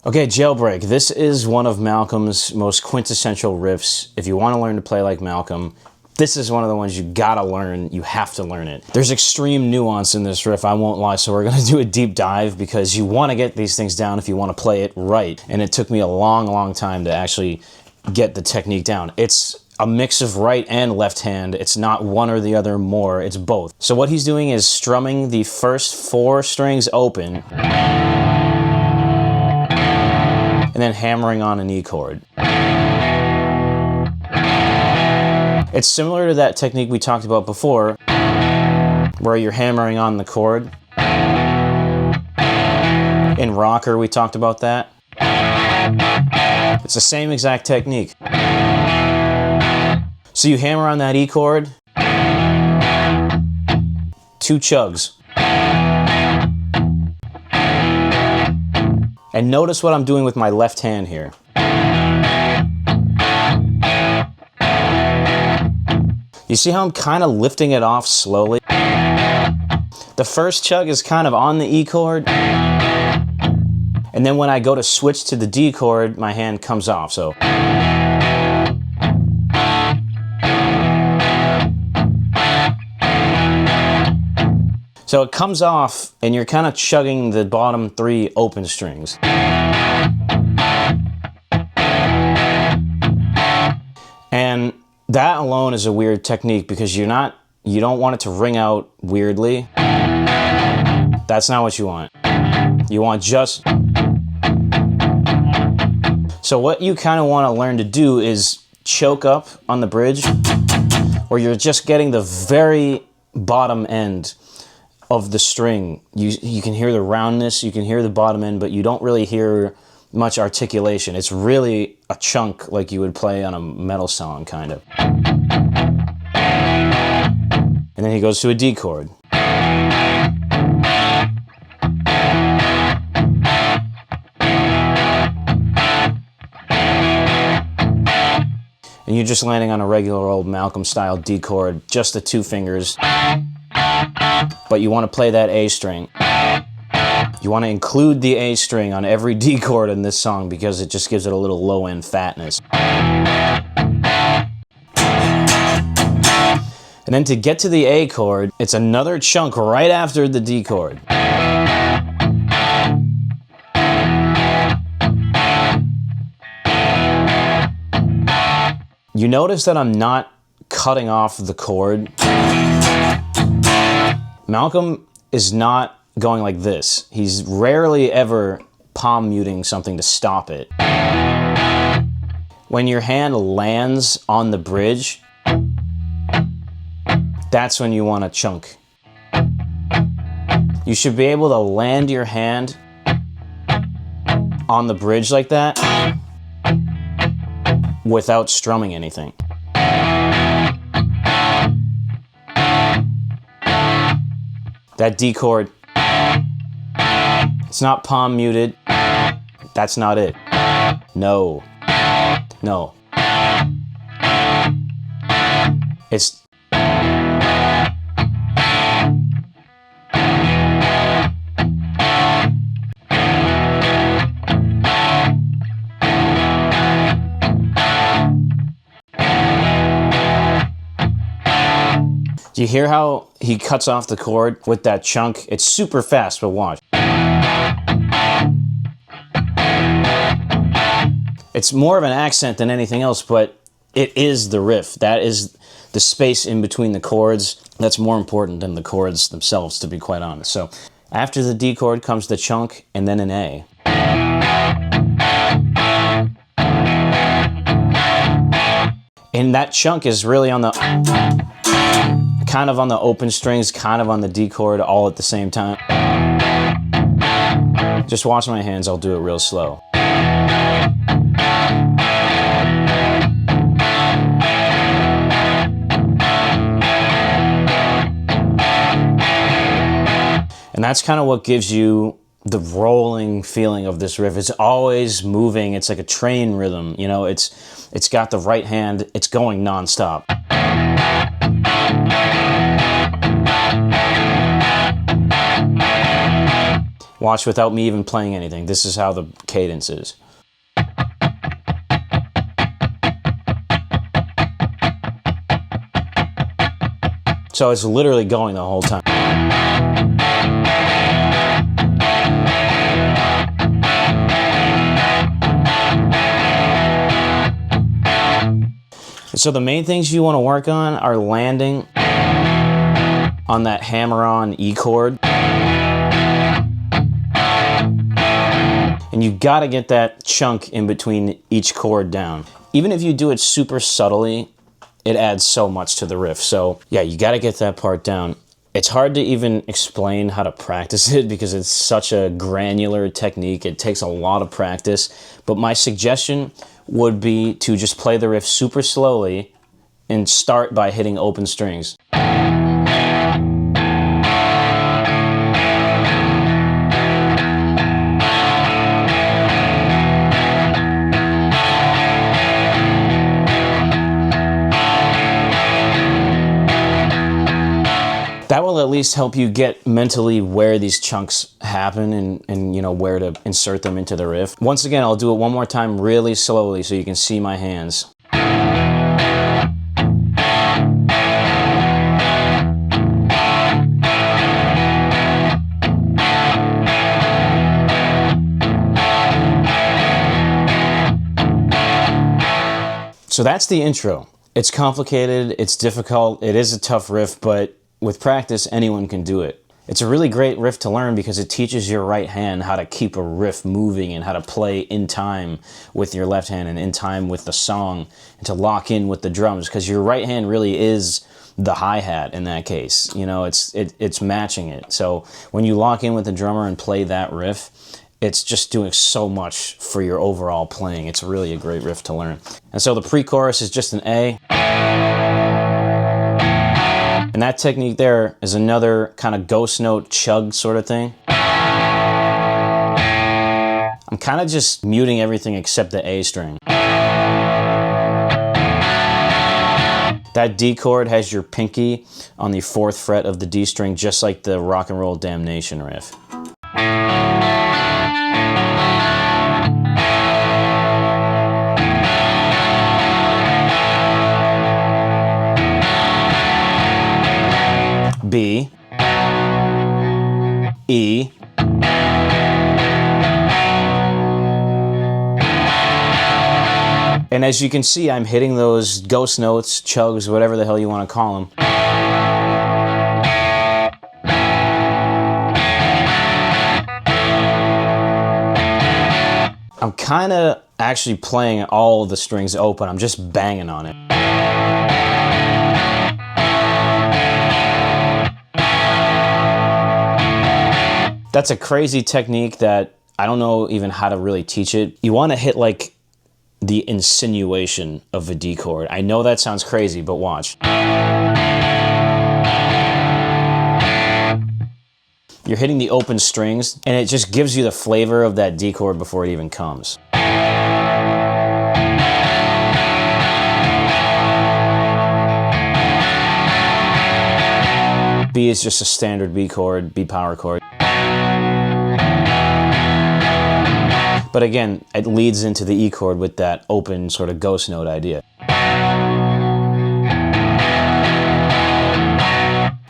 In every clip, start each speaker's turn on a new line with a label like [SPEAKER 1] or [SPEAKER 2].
[SPEAKER 1] Okay, Jailbreak. This is one of Malcolm's most quintessential riffs. If you want to learn to play like Malcolm, this is one of the ones you gotta learn. You have to learn it. There's extreme nuance in this riff, I won't lie, so we're gonna do a deep dive because you wanna get these things down if you wanna play it right. And it took me a long time to actually get the technique down. It's a mix of right and left hand. It's not one or the other more, it's both. So what he's doing is strumming the first 4 strings open, and then hammering on an E chord. It's similar to that technique we talked about before, where you're hammering on the chord. In Rocker, we talked about that. It's the same exact technique. So you hammer on that E chord, 2 chugs. And notice what I'm doing with my left hand here. You see how I'm kind of lifting it off slowly? The first chug is kind of on the E chord, and then when I go to switch to the D chord, my hand comes off, so. So it comes off, and you're kind of chugging the bottom 3 open strings. And that alone is a weird technique because you don't want it to ring out weirdly. That's not what you want. You want just... So what you kind of want to learn to do is choke up on the bridge, where you're just getting the very bottom end of the string. You can hear the roundness, you can hear the bottom end, but you don't really hear much articulation. It's really a chunk like you would play on a metal song, kind of. And then he goes to a D chord. And you're just landing on a regular old Malcolm style D chord, just the 2 fingers. But you want to play that A string. You want to include the A string on every D chord in this song because it just gives it a little low-end fatness. And then to get to the A chord, it's another chunk right after the D chord. You notice that I'm not cutting off the chord. Malcolm is not going like this. He's rarely ever palm muting something to stop it. When your hand lands on the bridge, that's when you want to chunk. You should be able to land your hand on the bridge like that without strumming anything. That D chord, it's not palm muted. That's not it. No. No. It's... Do you hear how he cuts off the chord with that chunk? It's super fast, but watch. It's more of an accent than anything else, but it is the riff. That is the space in between the chords. That's more important than the chords themselves, to be quite honest. So after the D chord comes the chunk and then an A. And that chunk is really on the... kind of on the open strings, kind of on the D chord, all at the same time. Just watch my hands, I'll do it real slow. And that's kind of what gives you the rolling feeling of this riff. It's always moving, it's like a train rhythm, you know, it's got the right hand, it's going non-stop. Watch without me even playing anything. This is how the cadence is. So it's literally going the whole time. So the main things you want to work on are landing on that hammer-on E chord. And you got to get that chunk in between each chord down. Even if you do it super subtly, it adds so much to the riff. So yeah, you got to get that part down. It's hard to even explain how to practice it because it's such a granular technique. It takes a lot of practice. But my suggestion would be to just play the riff super slowly and start by hitting open strings. That will at least help you get mentally where these chunks happen and you know where to insert them into the riff. Once again, I'll do it one more time really slowly so you can see my hands. So that's the intro. It's complicated, it's difficult, it is a tough riff, but with practice, anyone can do it. It's a really great riff to learn because it teaches your right hand how to keep a riff moving and how to play in time with your left hand and in time with the song and to lock in with the drums, because your right hand really is the hi-hat in that case. You know, it's matching it. So when you lock in with the drummer and play that riff, it's just doing so much for your overall playing. It's really a great riff to learn. And so the pre-chorus is just an A. And that technique there is another kind of ghost note chug sort of thing. I'm kind of just muting everything except the A string. That D chord has your pinky on the 4th fret of the D string, just like the Rock and Roll Damnation riff. B, E, and as you can see, I'm hitting those ghost notes, chugs, whatever the hell you want to call them. I'm kind of actually playing all of the strings open. I'm just banging on it. That's a crazy technique that I don't know even how to really teach it. You want to hit like the insinuation of a D chord. I know that sounds crazy, but watch. You're hitting the open strings, and it just gives you the flavor of that D chord before it even comes. B is just a standard B chord, B power chord. But again, it leads into the E chord with that open sort of ghost note idea.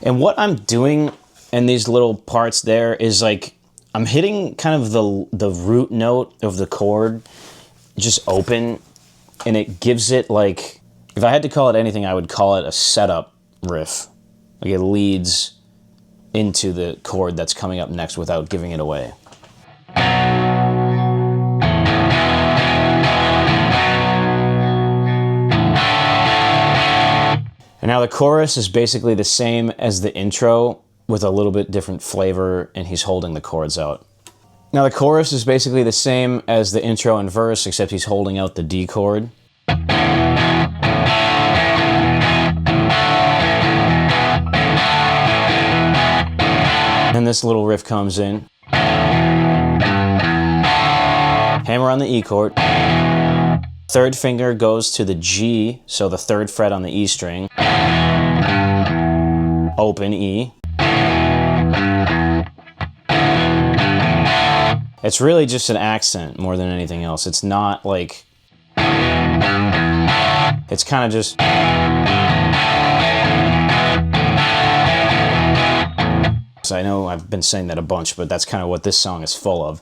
[SPEAKER 1] And what I'm doing in these little parts there is like, I'm hitting kind of the root note of the chord just open, and it gives it like, if I had to call it anything, I would call it a setup riff. Like it leads into the chord that's coming up next without giving it away. And now the chorus is basically the same as the intro with a little bit different flavor, and he's holding the chords out. Now the chorus is basically the same as the intro and verse, except he's holding out the D chord. And this little riff comes in. Hammer on the E chord. 3rd finger goes to the G, so the 3rd fret on the E string. Open E. It's really just an accent more than anything else. It's not like, it's kind of just, so I know I've been saying that a bunch, but that's kind of what this song is full of.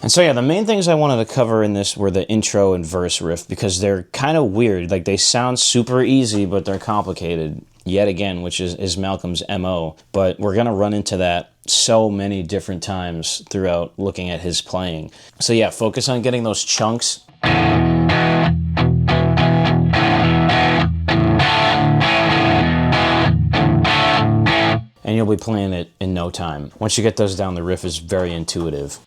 [SPEAKER 1] And so yeah, the main things I wanted to cover in this were the intro and verse riff, because they're kind of weird. Like, they sound super easy, but they're complicated, yet again, which is Malcolm's MO. But we're going to run into that so many different times throughout looking at his playing. So yeah, focus on getting those chunks. And you'll be playing it in no time. Once you get those down, the riff is very intuitive.